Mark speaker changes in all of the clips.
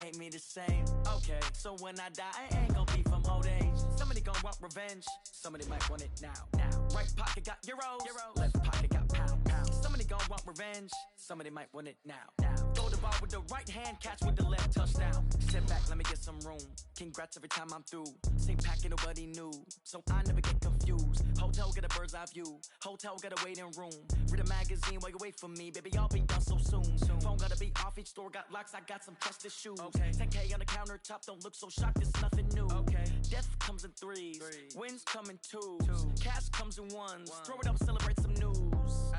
Speaker 1: Ain't me the same. Okay, so when I die, I ain't gon' be from old age. Somebody gon' want revenge. Somebody might want it now. Right pocket got euros. Left pocket got pound. Somebody gon' want revenge. Somebody might want it now. Go to ball with the right hand, catch with the left, touchdown. Sit back, let me get some room. Congrats every time I'm through. Same packet, nobody knew, so I never get confused. Hotel got a bird's eye view. Hotel got a waiting room. Read a magazine while you wait for me, baby. I'll be done so soon. Phone gotta be off. Each store got locks. I got some trusted shoes. 10K on the countertop. Don't look so shocked. It's nothing new. Death comes in threes. Wins come in twos. Cash comes in ones. Throw it up, celebrate some news.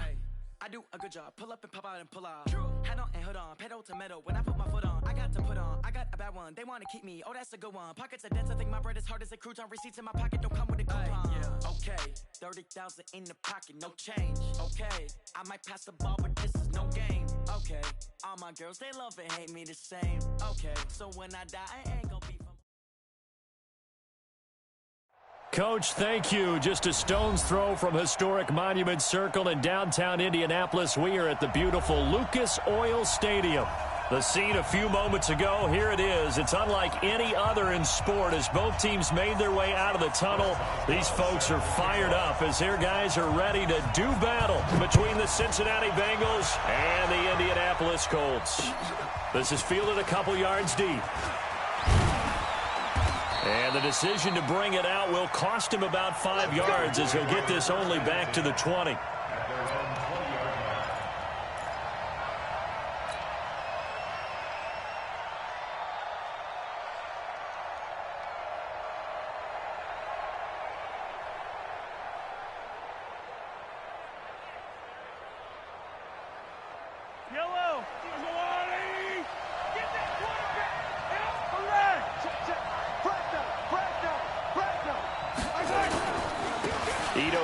Speaker 1: I do a good job. Pull up and pop out and pull out. Head on and hood on. Pedal to metal. When I put my foot on, I got to put on. I got a bad one. They want to keep me. Oh, that's a good one. Pockets are dense. I think my bread is hard as a crouton. Receipts in my pocket don't come with a coupon. Okay, 30,000 in the pocket, no change. Okay, I might pass the ball, but this is no game. Okay, all my girls, they love and hate me the same. Okay, so when I die, I ain't gonna be from...
Speaker 2: Coach, thank you. Just a stone's throw from historic Monument Circle in downtown Indianapolis. We are at the beautiful Lucas Oil Stadium. The scene a few moments ago, here it is. It's unlike any other in sport as both teams made their way out of the tunnel. These folks are fired up as their guys are ready to do battle between the Cincinnati Bengals and the Indianapolis Colts. This is fielded a couple yards deep. And the decision to bring it out will cost him about 5 yards as he'll get this only back to the 20.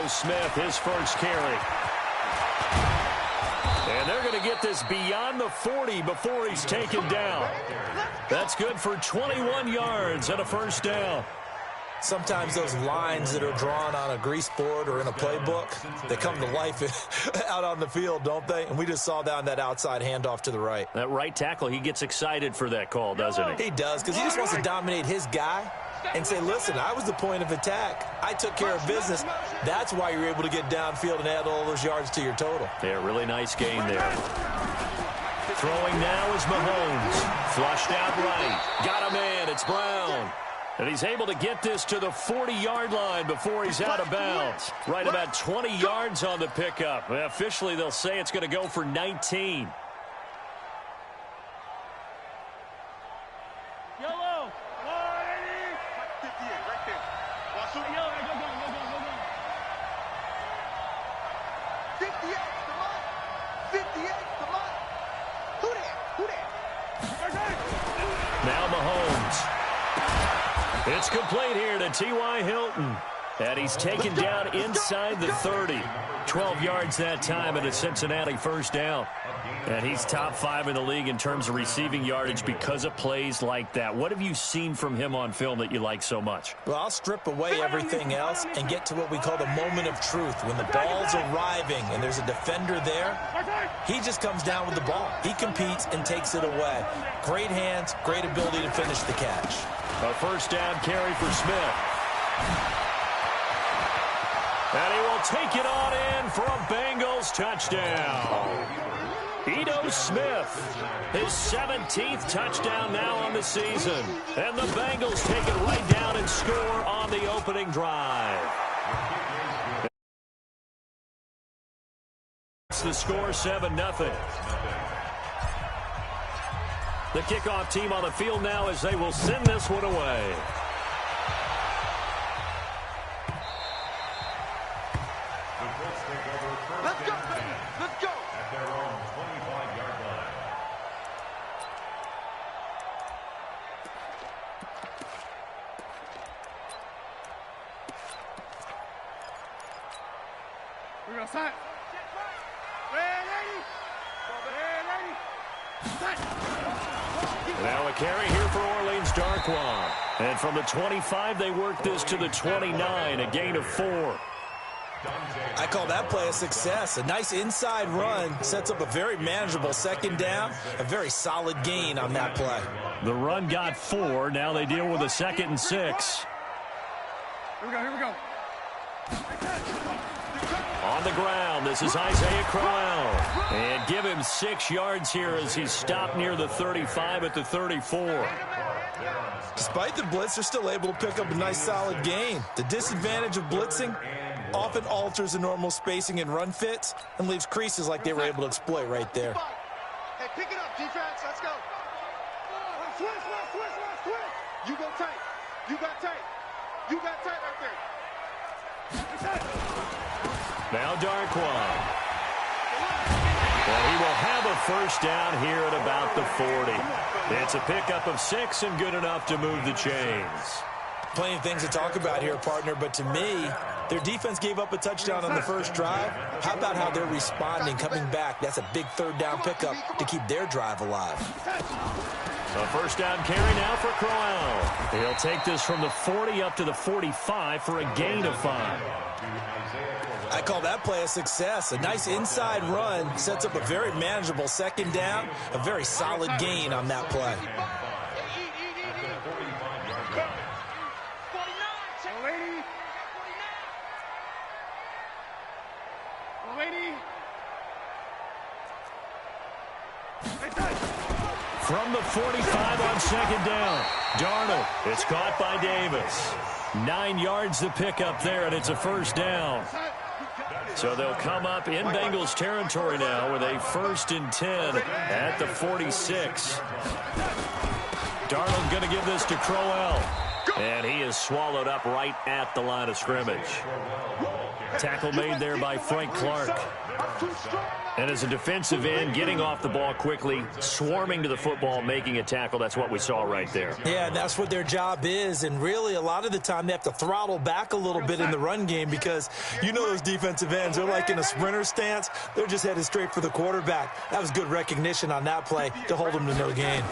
Speaker 2: Smith, his first carry. And they're going to get this beyond the 40 before he's taken down. That's good for 21 yards and a first down.
Speaker 3: Sometimes those lines that are drawn on a grease board or in a playbook, they come to life out on the field, don't they? And we just saw down that outside handoff to the right.
Speaker 2: That right tackle, he gets excited for that call, doesn't he?
Speaker 3: He does, because he just wants to dominate his guy and say, listen, I was the point of attack. I took care of business. That's why you're able to get downfield and add all those yards to your total.
Speaker 2: Yeah, really nice game there. Throwing now is Mahomes. Flushed out right. Got a man. It's Brown. And he's able to get this to the 40-yard line before he's out of bounds. Right about 20 yards on the pickup. Officially, they'll say it's going to go for 19.
Speaker 4: Yellow. 58 right there. 58, come on. 58, come on. Who there?
Speaker 2: Now Mahomes. It's complete here to T.Y. Hilton. And he's taken down inside the 30. 12 yards that time and a Cincinnati first down. And he's top 5 in the league in terms of receiving yardage because of plays like that. What have you seen from him on film that you like so much?
Speaker 3: Well, I'll strip away everything else and get to what we call the moment of truth. When the ball's arriving and there's a defender there, he just comes down with the ball. He competes and takes it away. Great hands, great ability to finish the catch.
Speaker 2: A first down carry for Smith. And he will take it on in for a Bengals touchdown. Ito Smith, his 17th touchdown now on the season. And the Bengals take it right down and score on the opening drive. It's the score 7-0. The kickoff team on the field now as they will send this one away.
Speaker 4: Let's go, baby. Let's go.
Speaker 5: At their own 25-yard line.
Speaker 4: We're going to set. Ready.
Speaker 2: Now a carry here for Orleans Darkwa. And from the 25, they work this to the 29, a gain of 4.
Speaker 3: I call that play a success. A nice inside run sets up a very manageable second down, a very solid gain on that play.
Speaker 2: The run got 4. Now they deal with a 2nd and 6.
Speaker 4: Here we go.
Speaker 2: On the ground, this is Isaiah Crowell. And give him 6 yards here as he's stopped near the 35 at the 34.
Speaker 3: Despite the blitz, they're still able to pick up a nice solid gain. The disadvantage of blitzing often alters the normal spacing and run fits and leaves creases like they were able to exploit right there.
Speaker 4: Hey, pick it up, defense. Let's go. Switch. You go tight. You got tight. You got tight right there.
Speaker 2: Now Darquan. Well, he will have a first down here at about the 40. It's a pickup of 6 and good enough to move the chains.
Speaker 3: Plenty of things to talk about here, partner, but to me, their defense gave up a touchdown on the first drive. How about how they're responding, coming back? That's a big third down pickup to keep their drive alive.
Speaker 2: A first down carry now for Crowell. He'll take this from the 40 up to the 45 for a gain of 5.
Speaker 3: I call that play a success. A nice inside run sets up a very manageable second down, a very solid gain on that play.
Speaker 2: From the 45 on second down, Darnold. It's caught by Davis. 9 yards to pick up there, and it's a first down. So they'll come up in Bengals territory now with a 1st and 10 at the 46. Darnold going to give this to Crowell. And he is swallowed up right at the line of scrimmage. Tackle made there by Frank Clark. And as a defensive end, getting off the ball quickly, swarming to the football, making a tackle, that's what we saw right there.
Speaker 3: Yeah, and that's what their job is. And really, a lot of the time, they have to throttle back a little bit in the run game because you know those defensive ends, they're like in a sprinter stance. They're just headed straight for the quarterback. That was good recognition on that play to hold them to no gain.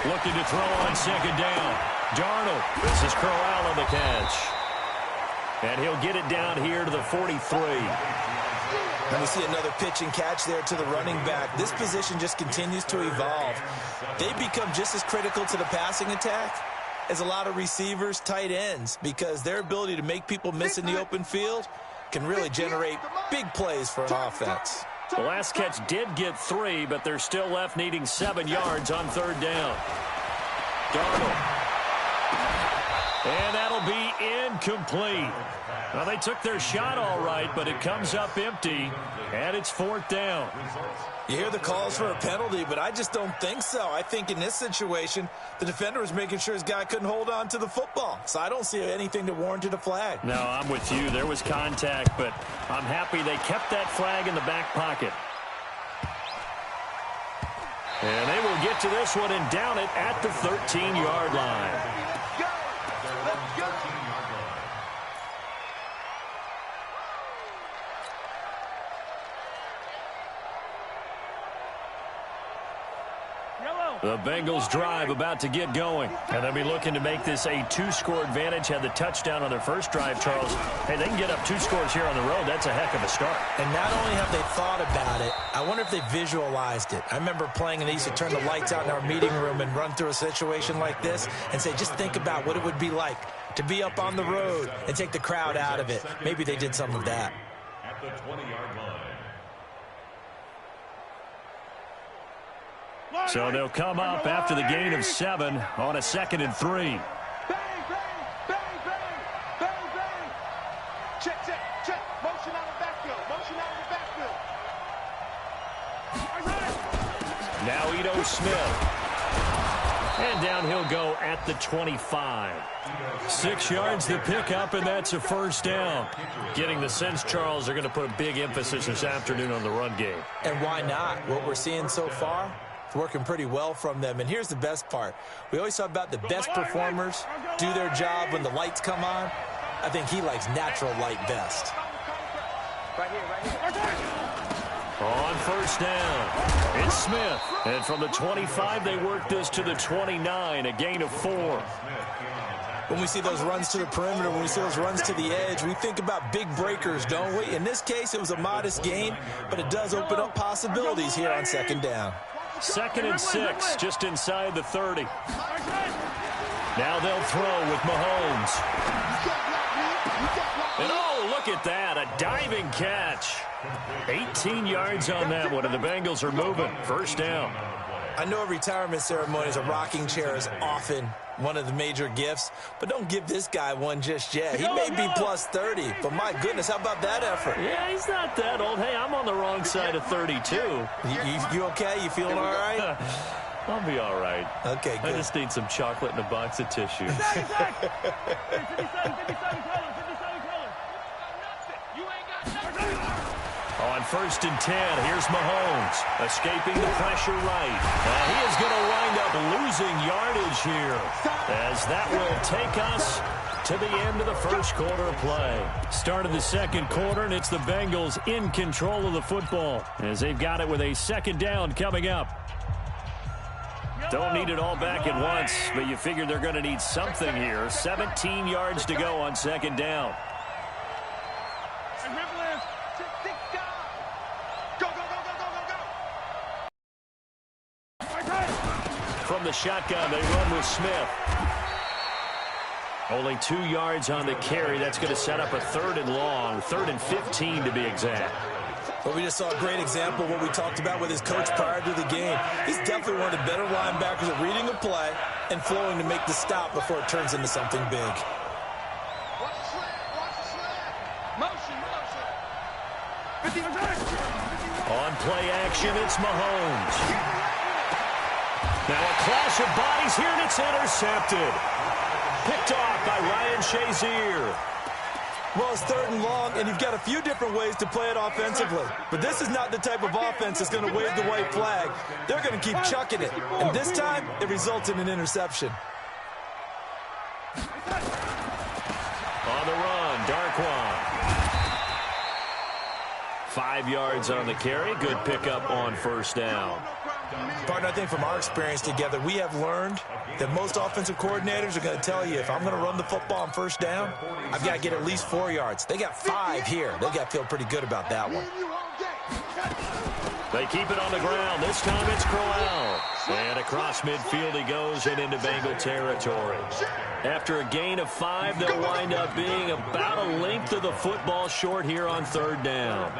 Speaker 2: Looking to throw on second down. Darnold. This is Crowell on the catch. And he'll get it down here to the 43.
Speaker 3: And we see another pitch and catch there to the running back. This position just continues to evolve. They become just as critical to the passing attack as a lot of receivers, tight ends, because their ability to make people miss in the open field can really generate big plays for an offense.
Speaker 2: The last catch did get 3, but they're still left needing 7 yards on third down. Darnold. And that'll be incomplete. Well, they took their shot all right, but it comes up empty, and it's 4th down.
Speaker 3: You hear the calls for a penalty, but I just don't think so. I think in this situation, the defender was making sure his guy couldn't hold on to the football. So I don't see anything that warranted a flag.
Speaker 2: No, I'm with you. There was contact, but I'm happy they kept that flag in the back pocket. And they will get to this one and down it at the 13-yard line. The Bengals drive about to get going. And they'll be looking to make this a 2-score advantage. Had the touchdown on their first drive, Charles. Hey, they can get up 2 scores here on the road. That's a heck of a start.
Speaker 3: And not only have they thought about it, I wonder if they visualized it. I remember playing and they used to turn the lights out in our meeting room and run through a situation like this and say, just think about what it would be like to be up on the road and take the crowd out of it. Maybe they did some of that.
Speaker 5: At the 20-yard line.
Speaker 2: So they'll come up after the gain of 7 on a 2nd and 3.
Speaker 4: Bang, bang, bang, bang, bang, bang. Check. Motion out of the backfield.
Speaker 2: Now Ito Smith. And down he'll go at the 25. 6 yards to pick up, and that's a first down. Getting the sense, Charles, they're going to put a big emphasis this afternoon on the run game.
Speaker 3: And why not? What we're seeing so far, it's working pretty well from them. And here's the best part. We always talk about the best performers do their job when the lights come on. I think he likes natural light best.
Speaker 2: On first down, it's Smith. And from the 25, they work this to the 29, a gain of 4.
Speaker 3: When we see those runs to the perimeter, when we see those runs to the edge, we think about big breakers, don't we? In this case, it was a modest gain, but it does open up possibilities here on second down.
Speaker 2: 2nd and 6, just inside the 30. Now they'll throw with Mahomes. And oh, look at that, a diving catch. 18 yards on that one, and the Bengals are moving. First down.
Speaker 3: I know a retirement ceremony is a rocking chair is often one of the major gifts, but don't give this guy one just yet. He may be plus 30, but my goodness, how about that effort?
Speaker 2: Yeah, he's not that old. Hey, I'm on the wrong side of 32.
Speaker 3: You okay? You feeling all right?
Speaker 2: I'll be all right.
Speaker 3: Okay, good.
Speaker 2: I just need some chocolate and a box of tissue. On first and 10, here's Mahomes, escaping the pressure right. He is going to wind up losing yardage here, as that will take us to the end of the first quarter of play. Start of the second quarter, and it's the Bengals in control of the football, as they've got it with a second down coming up. Don't need it all back at once, but you figure they're going to need something here. 17 yards to go on second down. From the shotgun, they run with Smith. Only 2 yards on the carry. That's going to set up a 3rd and long, 3rd and 15 to be exact.
Speaker 3: Well, we just saw a great example of what we talked about with his coach prior to the game. He's definitely one of the better linebackers at reading a play and flowing to make the stop before it turns into something big.
Speaker 4: Watch the slant, watch the slant. Motion, motion. 50.
Speaker 2: On play action, it's Mahomes. Now a clash of bodies here, and it's intercepted. Picked off by Ryan Shazier.
Speaker 3: Well, it's 3rd and long, and you've got a few different ways to play it offensively. But this is not the type of offense that's going to wave the white flag. They're going to keep chucking it. And this time, it results in an interception.
Speaker 2: On the run, Darkwan. 5 yards on the carry. Good pickup on first down.
Speaker 3: Partner, I think from our experience together, we have learned that most offensive coordinators are going to tell you, if I'm going to run the football on first down, I've got to get at least 4 yards. They got 5 here. They got to feel pretty good about that one.
Speaker 2: They keep it on the ground. This time it's Crowell. And across midfield he goes and into Bengal territory. After a gain of 5, they'll wind up being about a length of the football short here on 3rd down.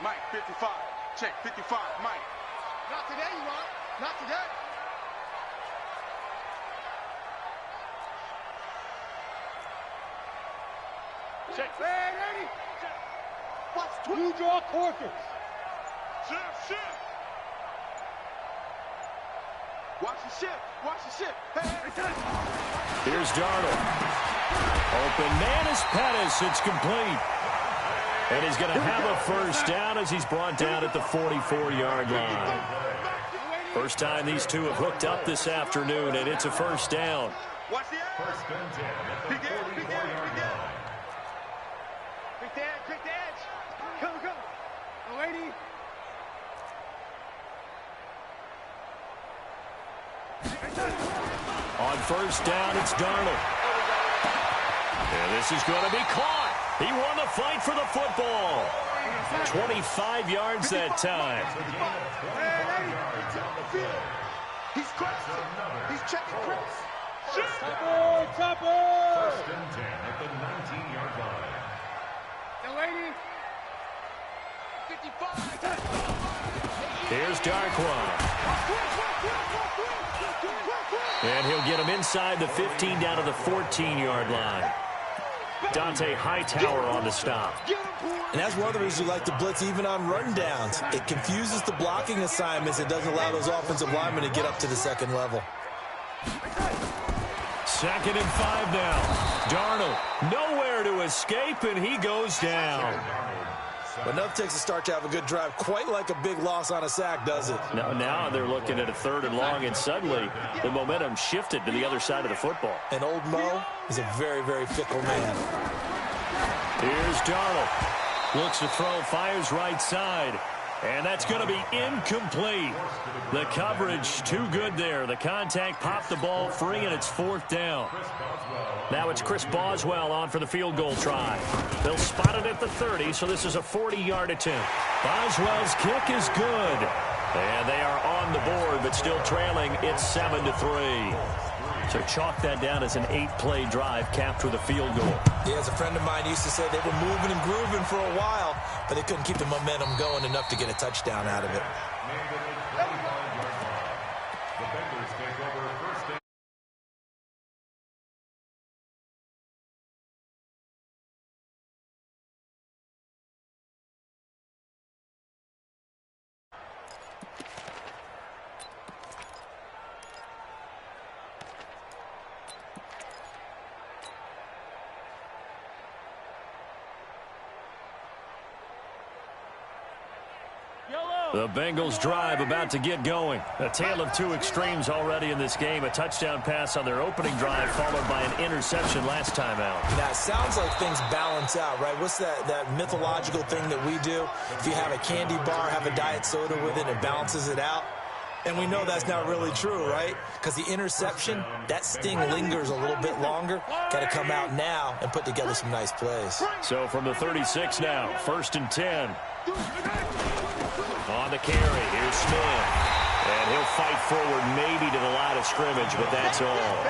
Speaker 4: Mike, 55. Check, 55, Mike. Not today, you want? Not today. Check. Hey, ready? Watch, you draw quarters. Shift. Watch the shift. Watch the shift. Hey.
Speaker 2: Here's Darnold. Open man is Pettis. It's complete. And he's going to have a first down as he's brought down at the 44-yard line. First time these two have hooked up this afternoon, and it's a first down.
Speaker 4: Watch the edge.
Speaker 5: First and 10 at the 44-yard line.
Speaker 4: Quick the edge. Come. Lady.
Speaker 2: On first down, it's Darnold. And this is going to be caught. He won the fight for the football. 25 yards that time.
Speaker 4: He's crossing. He's checking cross.
Speaker 5: Chopper! First and 10 at the 19-yard line.
Speaker 4: The lady. 55.
Speaker 2: Here's Darkwan. And he'll get him inside the 15 down to the 14-yard line. Dante Hightower on the stop.
Speaker 3: And that's one of the reasons we like to blitz even on rundowns. It confuses the blocking assignments. It doesn't allow those offensive linemen to get up to the second level.
Speaker 2: 2nd and 5 now. Darnold nowhere to escape, and he goes down.
Speaker 3: But enough takes a start to have a good drive. Quite like a big loss on a sack, does it?
Speaker 2: Now they're looking at a 3rd and long, and suddenly the momentum shifted to the other side of the football.
Speaker 3: And old Mo is a very, very fickle man.
Speaker 2: Here's Darnold. Looks to throw, fires right side. And that's going to be incomplete. The coverage too good there. The contact popped the ball free, and it's 4th down. Now it's Chris Boswell on for the field goal try. They'll spot it at the 30, so this is a 40-yard attempt. Boswell's kick is good. And they are on the board, but still trailing. It's 7-3. So chalk that down as an 8-play drive capped with a field goal.
Speaker 3: Yeah, as a friend of mine used to say, they were moving and grooving for a while, but they couldn't keep the momentum going enough to get a touchdown out of it.
Speaker 5: The Bengals take over first down.
Speaker 2: The Bengals drive about to get going. A tale of two extremes already in this game. A touchdown pass on their opening drive followed by an interception last time out.
Speaker 3: Now, it sounds like things balance out, right? What's that mythological thing that we do? If you have a candy bar, have a diet soda with it, it balances it out. And we know that's not really true, right? Because the interception, that sting lingers a little bit longer. Got to come out now and put together some nice plays.
Speaker 2: So from the 36 now, 1st and 10. On the carry, here's Smith. And he'll fight forward maybe to the line of scrimmage, but that's all.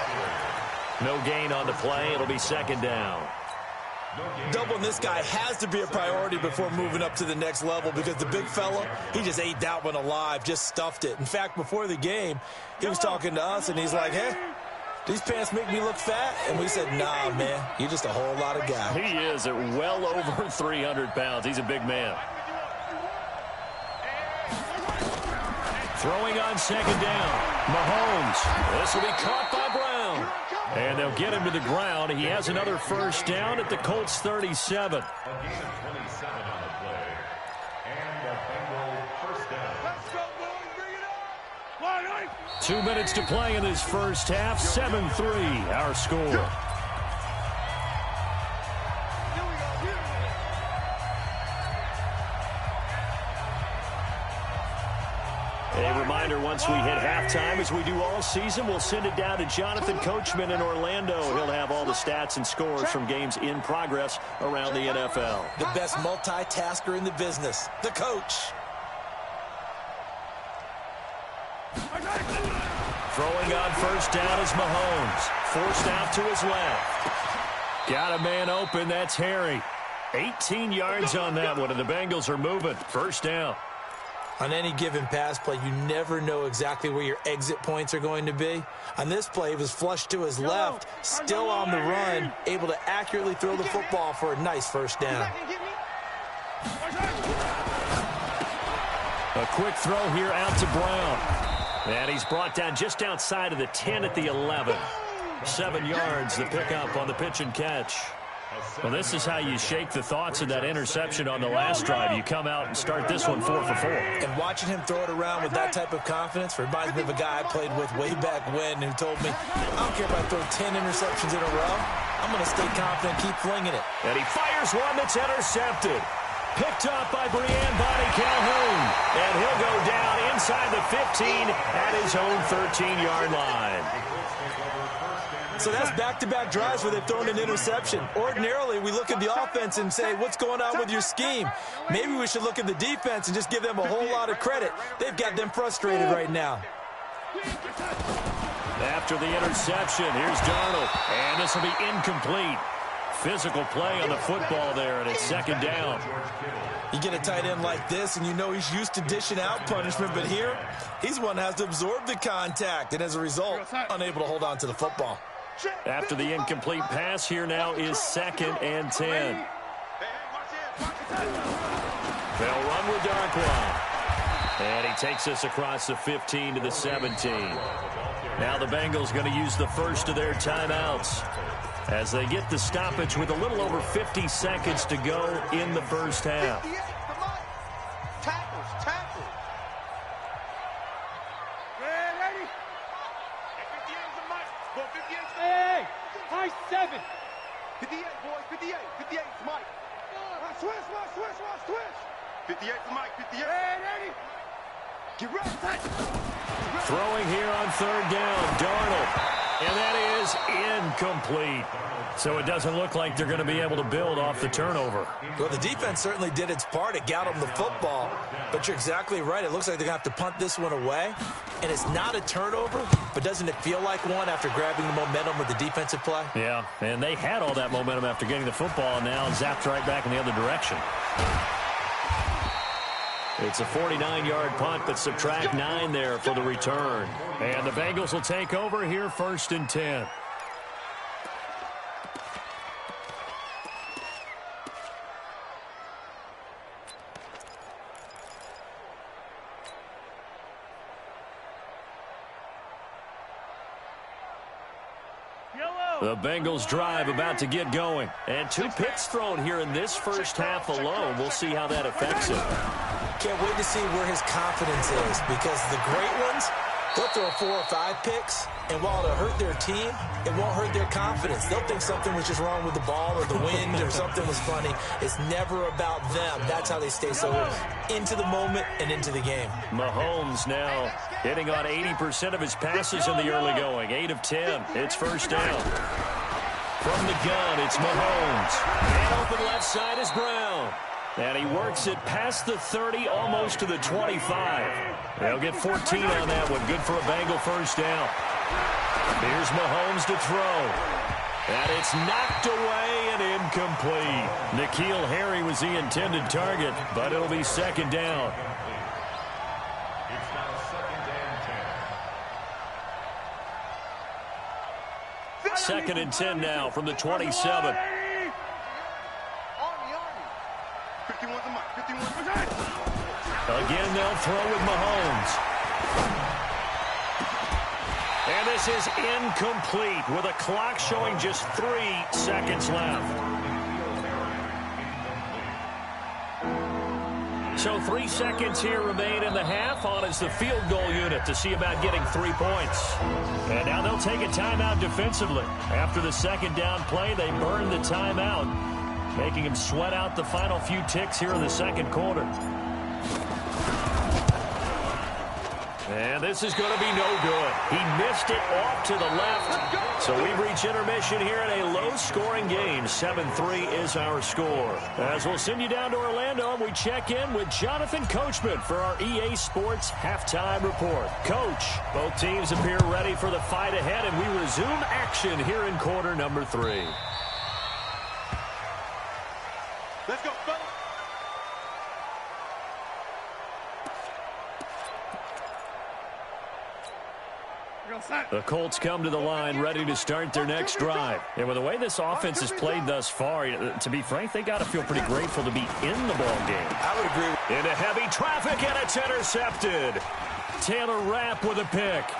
Speaker 2: No gain on the play. It'll be 2nd down.
Speaker 3: Doubling this guy has to be a priority before moving up to the next level because the big fella, he just ate that one alive, just stuffed it. In fact, before the game, he was talking to us, and he's like, hey, these pants make me look fat? And we said, nah, man, you're just a whole lot of guy.
Speaker 2: He is at well over 300 pounds. He's a big man. Throwing on 2nd down. Mahomes. This will be caught by Brown. And they'll get him to the ground. He has another 1st down at the Colts 37.
Speaker 5: A gain of 27 on the play. And the Bengal first down.
Speaker 4: Let's go, boys. Bring it up.
Speaker 2: 2 minutes to play in this first half. 7-3 our score. A reminder, once we hit halftime, as we do all season, we'll send it down to Jonathan Coachman in Orlando. He'll have all the stats and scores from games in progress around the NFL.
Speaker 3: The best multitasker in the business, the coach.
Speaker 2: Throwing on 1st down is Mahomes. Forced out to his left. Got a man open. That's Harry. 18 yards on that one, and the Bengals are moving. 1st down.
Speaker 3: On any given pass play, you never know exactly where your exit points are going to be. On this play, he was flushed to his left, still on the run, able to accurately throw the football for a nice 1st down.
Speaker 2: A quick throw here out to Brown. And he's brought down just outside of the 10 at the 11. 7 yards, the pickup on the pitch and catch. Well, this is how you shake the thoughts of that interception on the last drive. You come out and start this one 4 for 4.
Speaker 3: And watching him throw it around with that type of confidence reminds me of a guy I played with way back when who told me, I don't care if I throw 10 interceptions in a row. I'm going to stay confident, keep flinging it.
Speaker 2: And he fires one that's intercepted. Picked up by Brian Bonnie Calhoun. And he'll go down inside the 15 at his own 13-yard line.
Speaker 3: So that's back-to-back drives where they've thrown an interception. Ordinarily, we look at the offense and say, what's going on with your scheme? Maybe we should look at the defense and just give them a whole lot of credit. They've got them frustrated right now.
Speaker 2: After the interception, here's Darnold. And this will be incomplete. Physical play on the football there, and it's 2nd down.
Speaker 3: You get a tight end like this, and you know he's used to dishing out punishment, but here, he's one that has to absorb the contact, and as a result, unable to hold on to the football.
Speaker 2: After the incomplete pass, here now is 2nd and 10. They'll run with Darkwa. And he takes us across the 15 to the 17. Now the Bengals going to use the first of their timeouts as they get the stoppage with a little over 50 seconds to go in the first half.
Speaker 4: Tackles. Ready? 58 is the mic. Go 58. Hey, high 7. 58, boys, 58. 58 is Mike. Switch. 58 is Mike, 58. Hey, get ready, tight.
Speaker 2: Throwing here on third down, Darnold. And that is incomplete. So it doesn't look like they're going to be able to build off the turnover.
Speaker 3: Well, the defense certainly did its part. It got them the football. But you're exactly right. It looks like they're going to have to punt this one away. And it's not a turnover, but doesn't it feel like one after grabbing the momentum with the defensive play?
Speaker 2: Yeah, and they had all that momentum after getting the football, and now zapped right back in the other direction. It's a 49-yard punt, but subtract 9 there for the return. And the Bengals will take over here 1st and 10. The Bengals drive about to get going. And 2 picks thrown here in this first half alone. We'll see how that affects him.
Speaker 3: Can't wait to see where his confidence is, because the great ones, they'll throw 4 or 5 picks, and while it'll hurt their team, it won't hurt their confidence. They'll think something was just wrong with the ball or the wind or something was funny. It's never about them. That's how they stay so into the moment and into the game.
Speaker 2: Mahomes now hitting on 80% of his passes in the early going. 8 of 10. It's first down. From the gun, it's Mahomes. And open left side is Brown. And he works it past the 30, almost to the 25. They'll get 14 on that one. Good for a Bengal first down. Here's Mahomes to throw. And it's knocked away and incomplete. N'Keal Harry was the intended target, but it'll be 2nd down.
Speaker 5: It's now 2nd and 10.
Speaker 2: 2nd and 10 now from the 27. Again, they'll throw with Mahomes. And this is incomplete with a clock showing just 3 seconds left. So 3 seconds here remain in the half. On is the field goal unit to see about getting 3 points. And now they'll take a timeout defensively. After the 2nd down play, they burn the timeout, making him sweat out the final few ticks here in the 2nd quarter. And this is going to be no good. He missed it off to the left. So we reach intermission here in a low-scoring game. 7-3 is our score. As we'll send you down to Orlando, we check in with Jonathan Coachman for our EA Sports Halftime Report. Coach, both teams appear ready for the fight ahead, and we resume action here in quarter number 3.
Speaker 4: Let's go, fellas.
Speaker 2: The Colts come to the line ready to start their next drive. And with the way this offense has played thus far, to be frank, they got to feel pretty grateful to be in the ball game.
Speaker 3: I would agree.
Speaker 2: Into heavy traffic, and it's intercepted. Taylor Rapp with a pick.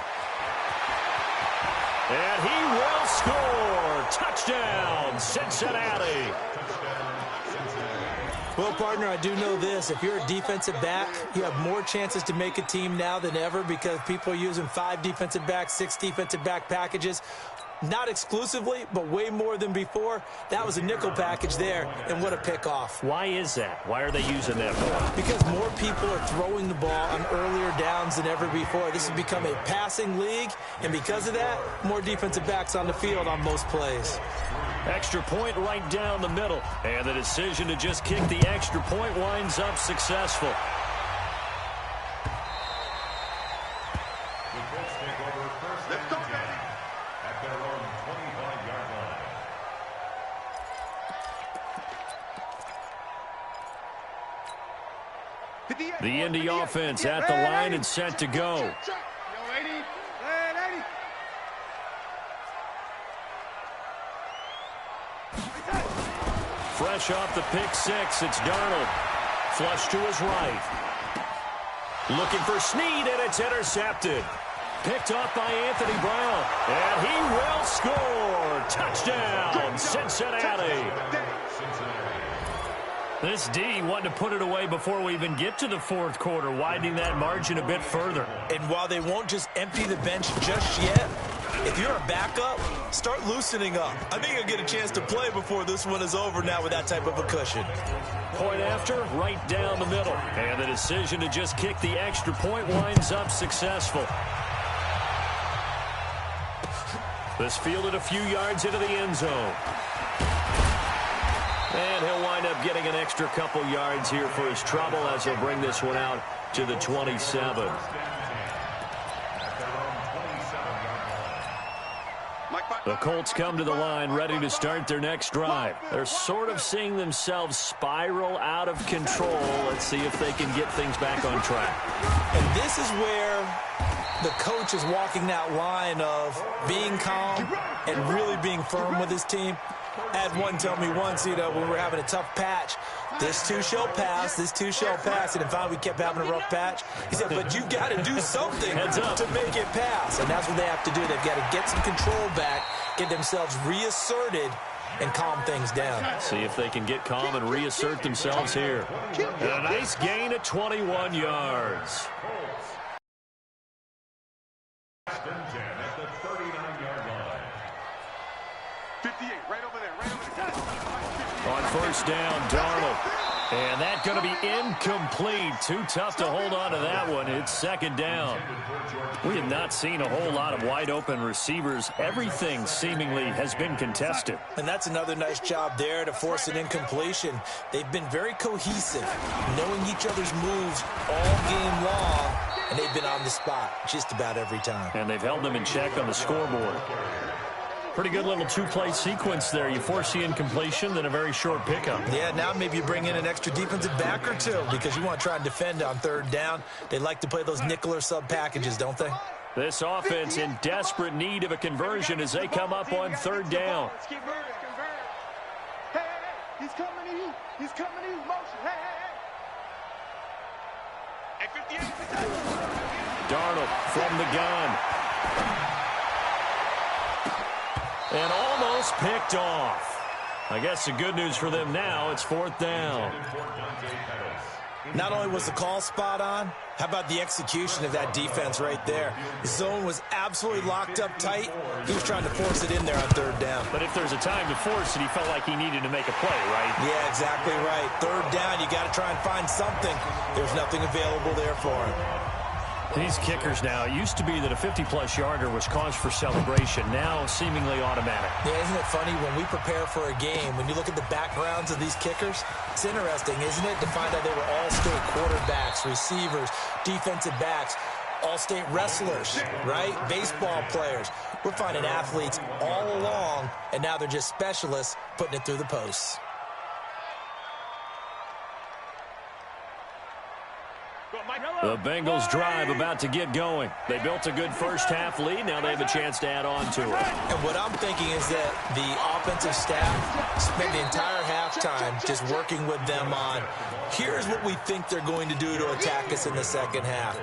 Speaker 2: And he will score. Touchdown, Cincinnati.
Speaker 3: Well, partner, I do know this. If you're a defensive back, you have more chances to make a team now than ever because people are using 5 defensive backs, 6 defensive back packages. Not exclusively, but way more than before. That was a nickel package there, and what a pickoff.
Speaker 2: Why is that? Why are they using that more?
Speaker 3: Because more people are throwing the ball on earlier downs than ever before. This has become a passing league, and because of that, more defensive backs on the field on most plays.
Speaker 2: Extra point right down the middle. And the decision to just kick the extra point winds up successful.
Speaker 5: The Colts take over 1st and 10 at their own 25-yard line.
Speaker 2: The Indy offense at the line and set to go. Fresh off the pick 6, it's Darnold. Flush to his right. Looking for Snead, and it's intercepted. Picked up by Anthony Brown. And he will score. Touchdown, Cincinnati. This D wanted to put it away before we even get to the 4th quarter, widening that margin a bit further.
Speaker 3: And while they won't just empty the bench just yet, If you're a backup, start loosening up. I think you'll get a chance to play before this one is over now with that type of a cushion.
Speaker 2: Point after, right down the middle. And the decision to just kick the extra point winds up successful. This fielded a few yards into the end zone. And he'll wind up getting an extra couple yards here for his trouble as he'll bring this one out to the 27. The Colts come to the line ready to start their next drive. They're sort of seeing themselves spiral out of control. Let's see if they can get things back on track.
Speaker 3: And this is where the coach is walking that line of being calm and really being firm with his team. I had one tell me once, when we were having a tough patch, this too shall pass, this too shall pass. And finally we kept having a rough patch. He said, but you got to do something to make it pass. And that's what they have to do. They've got to get some control back, get themselves reasserted, and calm things down.
Speaker 2: See if they can get calm and reassert themselves here. And a nice gain of 21 yards.
Speaker 5: At the 39-yard line.
Speaker 4: 58, right over there, right over there.
Speaker 2: On first down, Darnold. And that's going to be incomplete. Too tough to hold on to that one. It's second down. We have not seen a whole lot of wide-open receivers. Everything seemingly has been contested.
Speaker 3: And that's another nice job there to force an incompletion. They've been very cohesive, knowing each other's moves all game long, and they've been on the spot just about every time.
Speaker 2: And they've held them in check on the scoreboard. Pretty good little two-play sequence there. You force the incompletion, then a very short pickup.
Speaker 3: Yeah, now maybe you bring in an extra defensive back or two because you want to try and defend on third down. They like to play those nickel or sub packages, don't they?
Speaker 2: This offense in desperate need of a conversion as they come up on third down.
Speaker 4: Hey, he's coming to you. He's coming to you. Motion. Hey. 58.
Speaker 2: Darnold from the gun. And almost picked off. I guess the good news for them now, it's fourth down.
Speaker 3: Not only was the call spot on, how about the execution of that defense right there? The zone was absolutely locked up tight. He was trying to force it in there on third down.
Speaker 2: But if there's a time to force it, he felt like he needed to make a play, right?
Speaker 3: Yeah, exactly right. Third down, you got to try and find something. There's nothing available there for him.
Speaker 2: These kickers now, it used to be that a 50-plus yarder was cause for celebration. Now, seemingly automatic.
Speaker 3: Yeah, isn't it funny when we prepare for a game, when you look at the backgrounds of these kickers, it's interesting, isn't it, to find out they were all-state quarterbacks, receivers, defensive backs, all-state wrestlers, right? Baseball players. We're finding athletes all along, and now they're just specialists putting it through the posts.
Speaker 2: The Bengals drive about to get going. They built a good first-half lead. Now they have a chance to add on to it.
Speaker 3: And what I'm thinking is that the offensive staff spent the entire halftime just working with them on, here's what we think they're going to do to attack us in the second half.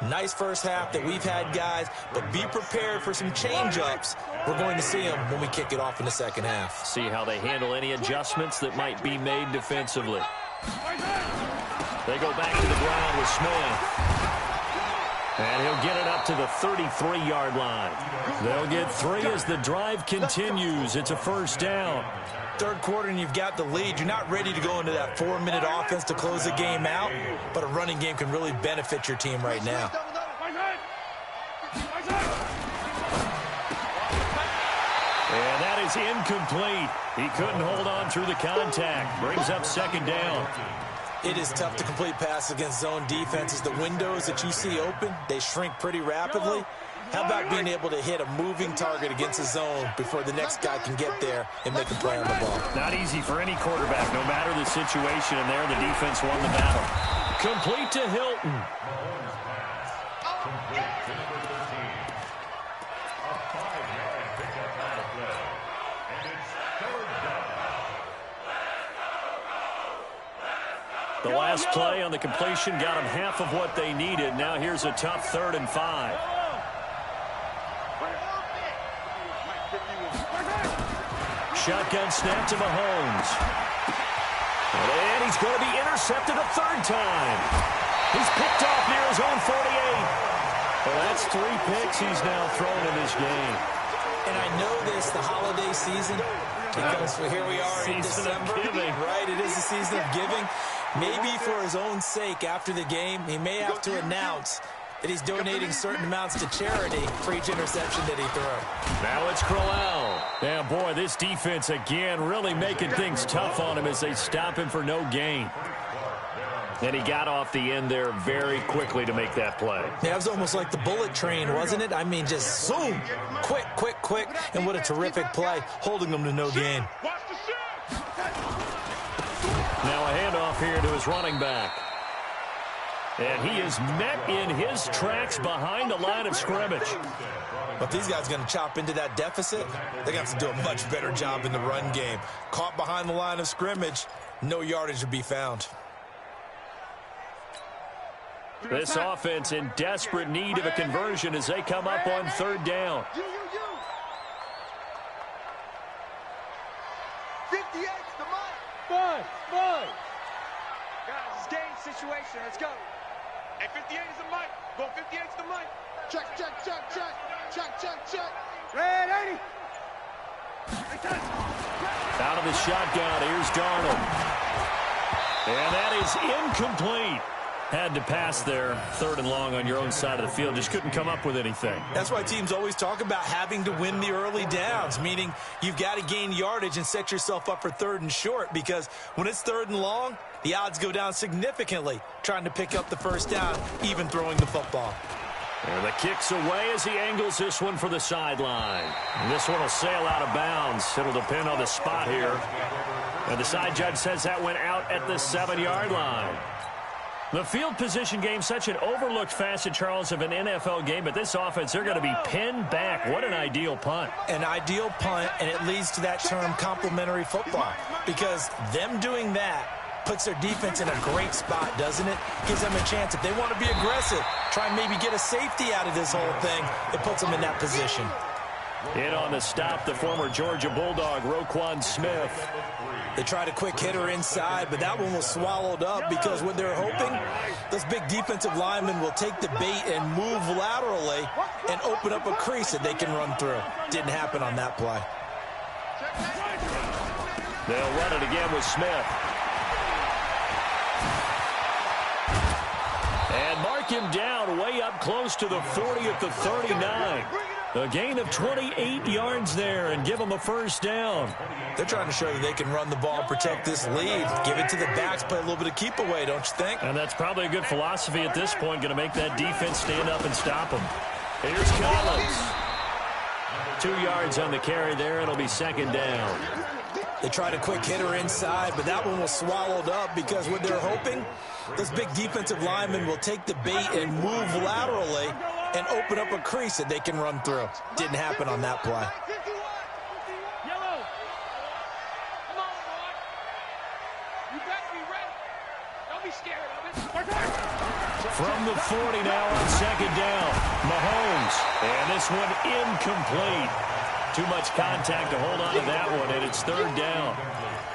Speaker 3: Nice first half that we've had, guys, but be prepared for some change-ups. We're going to see them when we kick it off in the second half.
Speaker 2: See how they handle any adjustments that might be made defensively. They go back to the ground with Smith. And he'll get it up to the 33-yard line. They'll get 3 as the drive continues. It's a first down.
Speaker 3: Third quarter and you've got the lead. You're not ready to go into that 4-minute offense to close the game out, but a running game can really benefit your team right now.
Speaker 2: And that is incomplete. He couldn't hold on through the contact. Brings up second down.
Speaker 3: It is tough to complete passes against zone defenses. The windows that you see open, they shrink pretty rapidly. How about being able to hit a moving target against a zone before the next guy can get there and make a play on the ball?
Speaker 2: Not easy for any quarterback, no matter the situation, and there the defense won the battle. Complete to Hilton. The last play on the completion got them half of what they needed. Now here's a tough 3rd and 5. Shotgun snap to Mahomes. And he's going to be intercepted a 3rd time. He's picked off near his own 48. Well, that's 3 picks he's now thrown in this game.
Speaker 3: And I know this, the holiday season, because here we are in December, right? It is the season of giving. Maybe for his own sake, after the game, he may have to announce that he's donating certain amounts to charity for each interception that he threw.
Speaker 2: Now it's Crowell. Yeah, boy, this defense again really making things tough on him as they stop him for no gain. And he got off the end there very quickly to make that play.
Speaker 3: Yeah, it was almost like the bullet train, wasn't it? I mean, just zoom, quick, quick, quick. And what a terrific play, holding them to no gain.
Speaker 2: Now a handoff here to his running back. And he is met in his tracks behind the line of scrimmage.
Speaker 3: But these guys are going to chop into that deficit. They're going to have to do a much better job in the run game. Caught behind the line of scrimmage, no yardage to be found.
Speaker 2: This offense in desperate need of a conversion as they come up on third down.
Speaker 4: 58's the mark. Guys, it's game situation. Let's go. Hey, 58 is the mic. Go 58's the mic. Check. Red 80.
Speaker 2: Out of the shotgun, here's Darnold. And that is incomplete. Had to pass there, third and long on your own side of the field. Just couldn't come up with anything.
Speaker 3: That's why teams always talk about having to win the early downs, meaning you've got to gain yardage and set yourself up for third and short, because when it's third and long, the odds go down significantly trying to pick up the first down, even throwing the football.
Speaker 2: And the kick's away as he angles this one for the sideline. And this one will sail out of bounds. It'll depend on the spot here. And the side judge says that went out at the 7-yard line. The field position game, such an overlooked facet, Charles, of an NFL game, but this offense, they're going to be pinned back. What an ideal punt.
Speaker 3: An ideal punt, and it leads to that term complementary football, because them doing that puts their defense in a great spot, doesn't it? Gives them a chance. If they want to be aggressive, try and maybe get a safety out of this whole thing, it puts them in that position.
Speaker 2: In on the stop, the former Georgia Bulldog, Roquan Smith.
Speaker 3: They tried a quick hitter inside, but that one was swallowed up because what they're hoping, those big defensive linemen will take the bait and move laterally and open up a crease that they can run through. Didn't happen on that play.
Speaker 2: They'll run it again with Smith. And mark him down way up close to the 40 at the 39. A gain of 28 yards there and give them a first down.
Speaker 3: They're trying to show that they can run the ball and protect this lead. Give it to the backs, play a little bit of keep away, don't you think?
Speaker 2: And that's probably a good philosophy at this point, going to make that defense stand up and stop them. Here's Collins. 2 yards on the carry there. It'll be second down.
Speaker 3: They tried a quick hitter inside, but that one was swallowed up because what they're hoping, those big defensive linemen will take the bait and move laterally and open up a crease that they can run through. Didn't happen on that play.
Speaker 2: From the 40 now on second down, Mahomes. And this one incomplete. Too much contact to hold on to that one, and it's third down.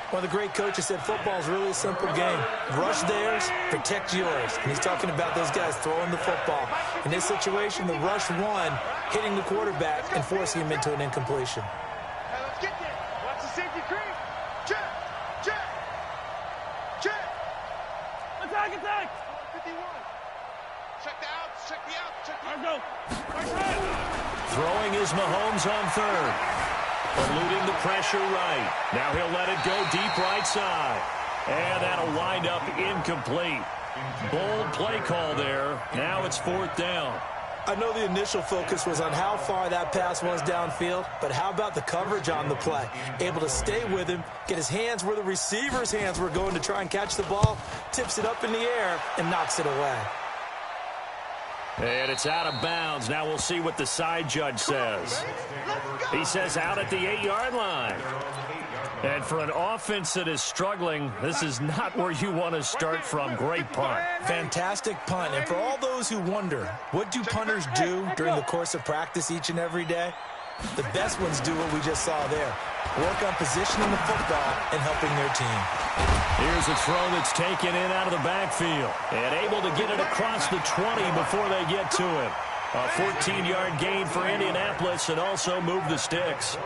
Speaker 3: One of the great coaches said football's really a simple game. Rush theirs, protect yours. And he's talking about those guys throwing the football. In this situation, the rush one, hitting the quarterback and forcing him into an incompletion.
Speaker 4: Hey, let's get there. Watch the safety creep. Check. Attack. 51. Check the outs.
Speaker 2: Throwing is Mahomes on third. Eluding the pressure right. Now he'll let it go deep right side. And that'll wind up incomplete. Bold play call there. Now it's fourth down.
Speaker 3: I know the initial focus was on how far that pass was downfield, but how about the coverage on the play? Able to stay with him, get his hands where the receiver's hands were going to try and catch the ball, tips it up in the air, and knocks it away.
Speaker 2: And it's out of bounds. Now we'll see what the side judge says. He says out at the 8-yard line. And for an offense that is struggling, this is not where you want to start from. Great punt.
Speaker 3: Fantastic punt. And for all those who wonder, what do punters do during the course of practice each and every day? The best ones do what we just saw there. Work on positioning the football and helping their team.
Speaker 2: Here's a throw that's taken in out of the backfield. And able to get it across the 20 before they get to him. A 14-yard gain for Indianapolis and also move the sticks.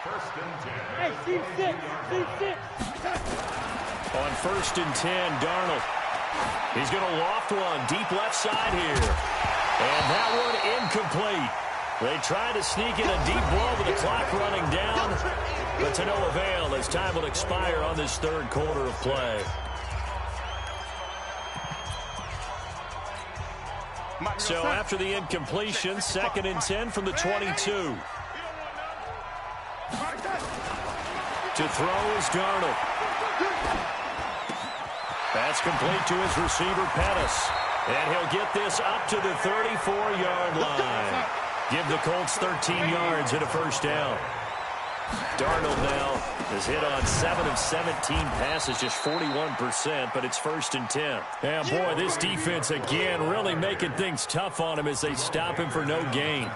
Speaker 5: First and 10.
Speaker 6: Hey, team six.
Speaker 2: On 1st and 10, Darnold. He's going to loft one deep left side here. And that one incomplete. They tried to sneak in a deep ball with the clock running down, but to no avail as time will expire on this third quarter of play. So after the incompletion, 2nd and 10 from the 22. To throw is Darnold. That's complete to his receiver, Pettis. And he'll get this up to the 34-yard line. Give the Colts 13 yards and a first down. Darnold now has hit on 7 of 17 passes, just 41%, but it's 1st and 10. And boy, this defense again really making things tough on him as they stop him for no gain.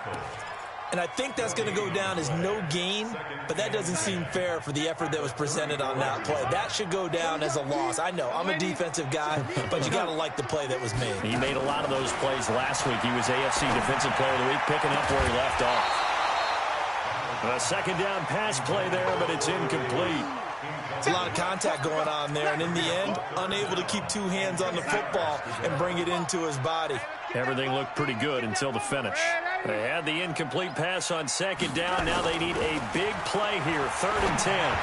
Speaker 3: And I think that's going to go down as no gain, but that doesn't seem fair for the effort that was presented on that play. That should go down as a loss. I know, I'm a defensive guy, but you got to like the play that was made.
Speaker 2: He made a lot of those plays last week. He was AFC Defensive Player of the Week, picking up where he left off. A second down pass play there, but it's incomplete.
Speaker 3: It's a lot of contact going on there, and in the end, unable to keep two hands on the football and bring it into his body.
Speaker 2: Everything looked pretty good until the finish. They had the incomplete pass on 2nd down. Now they need a big play here, 3rd and 10.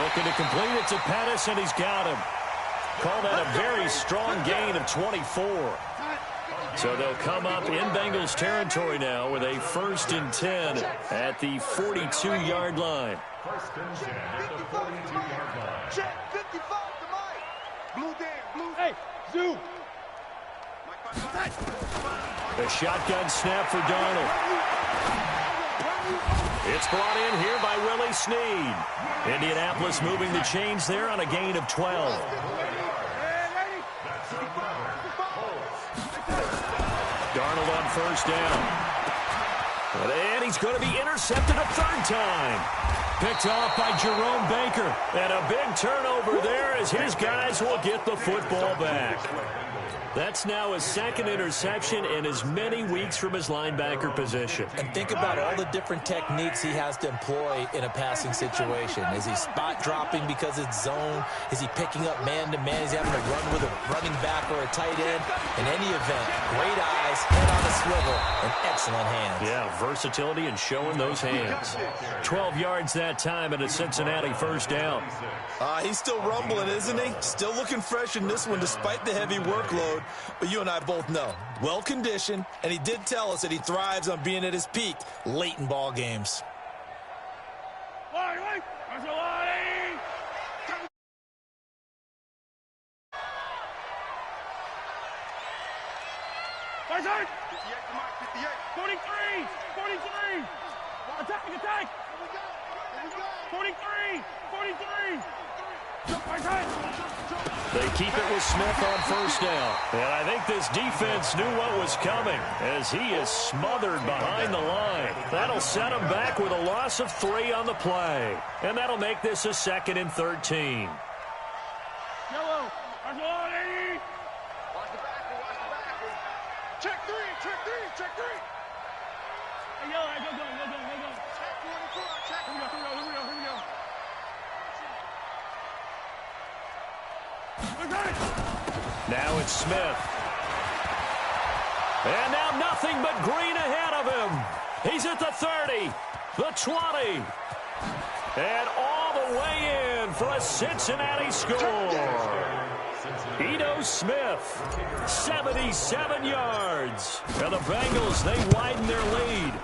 Speaker 2: Looking to complete it to Pettis, and he's got him. Call that a very strong gain of 24. So they'll come up in Bengals territory now with a 1st and 10 at the 42-yard line.
Speaker 5: 1st and 10 at the 42-yard line.
Speaker 4: Check 55 to Mike. Blue Dan, blue.
Speaker 6: Hey, Zoo.
Speaker 2: The shotgun snap for Darnold. It's brought in here by Willie Snead. Indianapolis moving the chains there on a gain of 12. Darnold on 1st down. And he's going to be intercepted a 3rd time. Picked off by Jerome Baker. And a big turnover there as his guys will get the football back. That's now his 2nd interception in as many weeks from his linebacker position.
Speaker 3: And think about all the different techniques he has to employ in a passing situation. Is he spot dropping because it's zone? Is he picking up man-to-man? Is he having to run with a running back or a tight end? In any event, great eyes, head on a swivel, and excellent hands.
Speaker 2: Yeah, versatility and showing those hands. 12 yards that time and a Cincinnati 1st down.
Speaker 3: He's still rumbling, isn't he? Still looking fresh in this one despite the heavy workload. But you and I both know, well-conditioned, and he did tell us that he thrives on being at his peak late in ball games.
Speaker 6: Attack! 43!
Speaker 2: They keep it with Smith on 1st down. And I think this defense knew what was coming as he is smothered behind the line. That'll set him back with a loss of 3 on the play. And that'll make this a 2nd and 13.
Speaker 6: Yellow!
Speaker 4: Watch the backer. Check 3.
Speaker 6: Hey, yellow, go.
Speaker 4: Check 24, check.
Speaker 6: Here we go.
Speaker 2: Now it's Smith. And now nothing but green ahead of him. He's at the 30, the 20, and all the way in for a Cincinnati score. Ito Smith, 77 yards. And the Bengals, they widen their lead.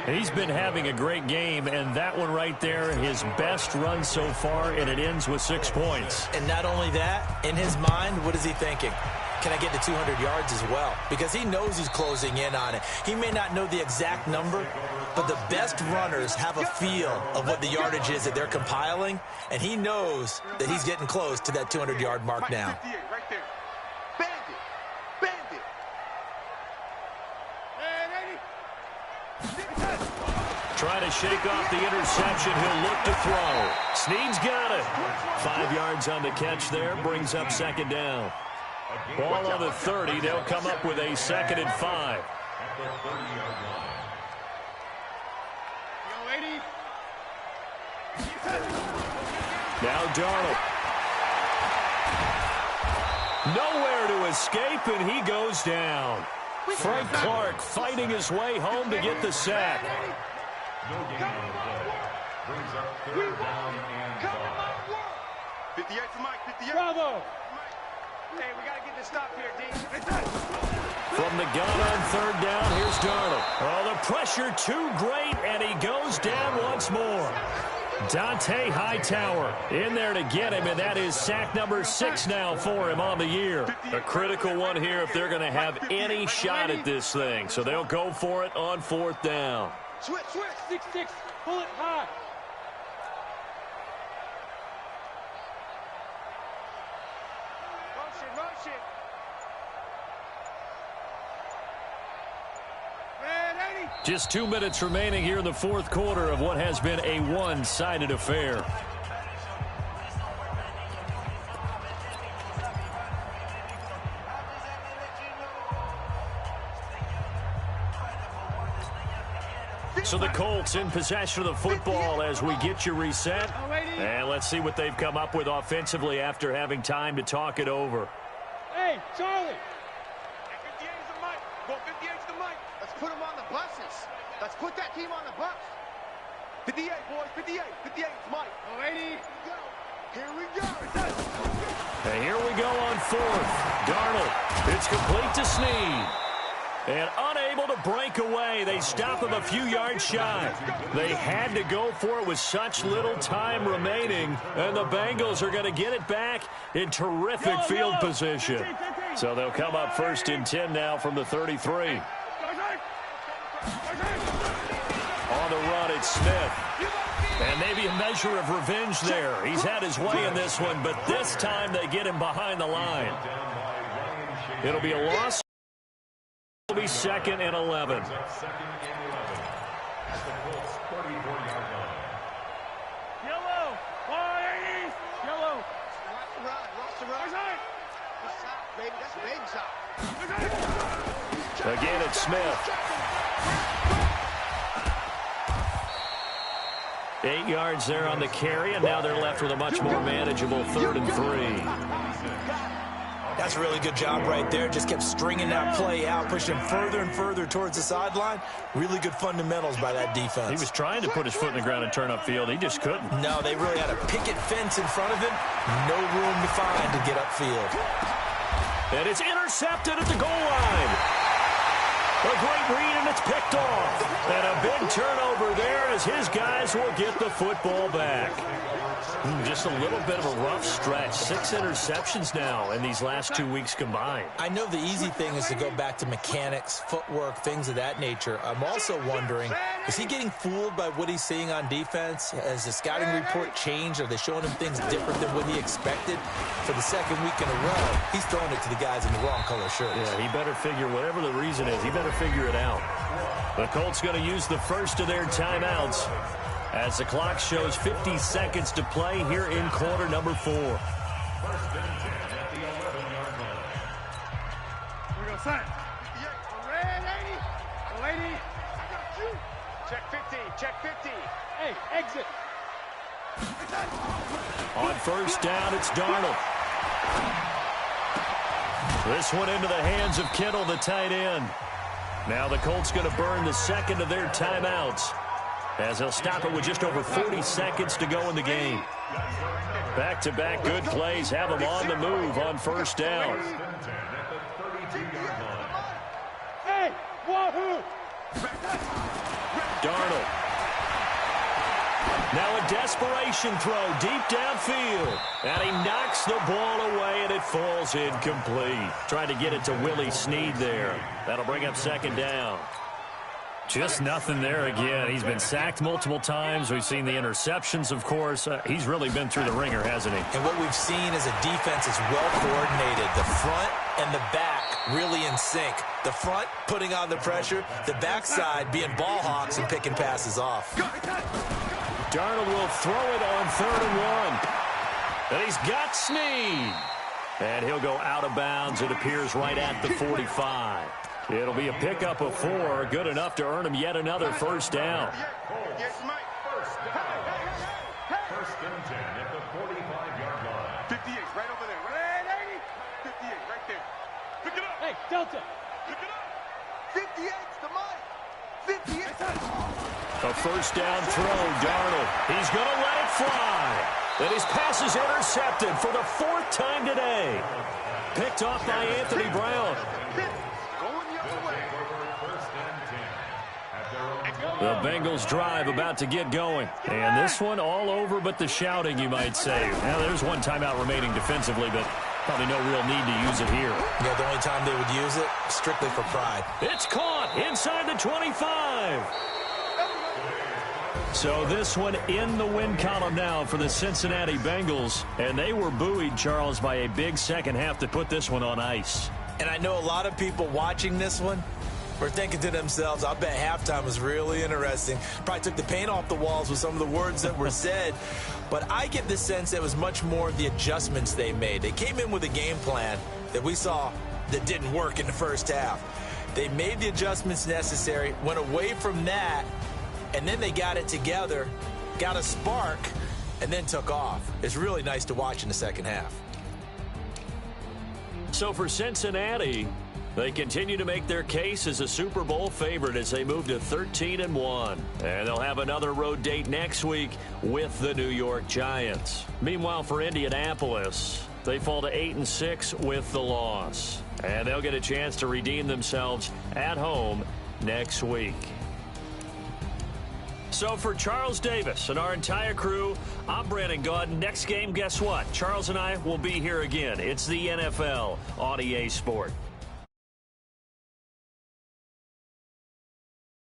Speaker 2: He's been having a great game, and that one right there, his best run so far, and it ends with 6 points.
Speaker 3: And not only that, in his mind, what is he thinking? Can I get to 200 yards as well? Because he knows he's closing in on it. He may not know the exact number, but the best runners have a feel of what the yardage is that they're compiling, and he knows that he's getting close to that 200-yard mark now.
Speaker 4: 58, right there. Bandit.
Speaker 2: Trying to shake off the interception. He'll look to throw. Snead's got it. 5 yards on the catch there. Brings up second down. Ball on the 30. They'll come up with a 2nd and 5. Now Darnold. Nowhere to escape, and he goes down. Frank Clark fighting his way home to get the sack.
Speaker 5: No gain on the play. Brings up 3rd down and 5.
Speaker 4: 58 for Mike, 58.
Speaker 6: Bravo.
Speaker 4: Hey, we got to get this stop here, D.
Speaker 2: From the gun on 3rd down, here's Darnold. Oh, the pressure too great, and he goes down once more. Dante Hightower in there to get him, and that is sack number 6 now for him on the year. A critical one here if they're going to have any shot at this thing. So they'll go for it on 4th down.
Speaker 4: Switch.
Speaker 6: 6-6. Pull it high.
Speaker 4: Rush it.
Speaker 2: Just 2 minutes remaining here in the 4th quarter of what has been a one-sided affair. So the Colts in possession of the football as we get you reset. And let's see what they've come up with offensively after having time to talk it over.
Speaker 6: Hey, Charlie.
Speaker 4: 58's the Mike. Go 58's the Mike. Let's put him on the buses. Let's put that team on the bus. 58, boys. 58. 58's Mike.
Speaker 6: Oh, 80.
Speaker 4: Go. Here we go.
Speaker 2: And here we go on 4th. Darnold. It's complete to Snead. And unable to break away. They stop him a few yards shy. They had to go for it with such little time remaining. And the Bengals are going to get it back in terrific field position. So they'll come up 1st and 10 now from the 33. On the run, it's Smith. And maybe a measure of revenge there. He's had his way in this one, but this time they get him behind the line. It'll be a loss. It'll be 2nd and 11.
Speaker 6: Yellow. 180. Yellow.
Speaker 4: Watch the run. Good shot, baby. That's a baby shot.
Speaker 2: Again, it's Smith. 8 yards there on the carry, and now they're left with a much more manageable 3rd and 3.
Speaker 3: That's a really good job right there. Just kept stringing that play out, pushing him further and further towards the sideline. Really good fundamentals by that defense.
Speaker 2: He was trying to put his foot in the ground and turn upfield. He just couldn't.
Speaker 3: No, they really had a picket fence in front of him. No room to find to get upfield.
Speaker 2: And it's intercepted at the goal line. A great read, and it's picked off. And a big turnover there as his guys will get the football back. Just a little bit of a rough stretch. 6 interceptions now in these last 2 weeks combined.
Speaker 3: I know the easy thing is to go back to mechanics, footwork, things of that nature. I'm also wondering, is he getting fooled by what he's seeing on defense? Has the scouting report changed? Are they showing him things different than what he expected? For the 2nd week in a row, he's throwing it to the guys in the wrong color shirts.
Speaker 2: Yeah, he better figure, whatever the reason is, he better figure it out. The Colts going to use the first of their timeouts as the clock shows 50 seconds to play here in quarter number 4.
Speaker 6: Here we go, son.
Speaker 4: 58. Red 80.
Speaker 6: Oh, 80.
Speaker 4: I got you. Check 50. Check 50.
Speaker 6: Hey, exit.
Speaker 2: On 1st down, it's Darnold. This one into the hands of Kittle, the tight end. Now the Colts going to burn the 2nd of their timeouts as they'll stop it with just over 40 seconds to go in the game. Back-to-back good plays have them on the move on 1st down.
Speaker 6: Hey, wahoo!
Speaker 2: Darnold. Now a desperation throw deep downfield. And he knocks the ball away, and it falls incomplete. Trying to get it to Willie Snead there. That'll bring up 2nd down. Just nothing there again. He's been sacked multiple times. We've seen the interceptions, of course. He's really been through the ringer, hasn't he?
Speaker 3: And what we've seen is a defense is well coordinated. The front and the back really in sync. The front putting on the pressure, the backside being ball hawks and picking passes off.
Speaker 2: Darnold will throw it on 3rd and 1. And he's got Snead. And he'll go out of bounds, it appears, right at the 45. It'll be a pickup of 4, good enough to earn him yet another first down.
Speaker 5: First and 10 at the 45-yard line.
Speaker 4: 58, right over there. Right, 58, right there. Pick it up.
Speaker 6: Hey, Delta.
Speaker 4: Pick it up. 58's the mic. 58.
Speaker 2: A first down throw, Darnold. He's going to let it fly. And his pass is intercepted for the 4th time today. Picked off by Anthony Brown. The Bengals drive about to get going. And this one all over but the shouting, you might say. Now, there's one timeout remaining defensively, but probably no real need to use it here.
Speaker 3: Yeah, the only time they would use it, strictly for pride.
Speaker 2: It's caught inside the 25. So this one in the win column now for the Cincinnati Bengals. And they were buoyed, Charles, by a big second half to put this one on ice.
Speaker 3: And I know a lot of people watching this one were thinking to themselves, I bet halftime was really interesting. Probably took the paint off the walls with some of the words that were said. But I get the sense it was much more the adjustments they made. They came in with a game plan that we saw that didn't work in the first half. They made the adjustments necessary, went away from that, and then they got it together, got a spark, and then took off. It's really nice to watch in the second half.
Speaker 2: So for Cincinnati, they continue to make their case as a Super Bowl favorite as they move to 13-1. And they'll have another road date next week with the New York Giants. Meanwhile, for Indianapolis, they fall to 8-6 with the loss. And they'll get a chance to redeem themselves at home next week. So for Charles Davis and our entire crew, I'm Brandon Gaudin. Next game, guess what? Charles and I will be here again. It's the NFL on EA Sport.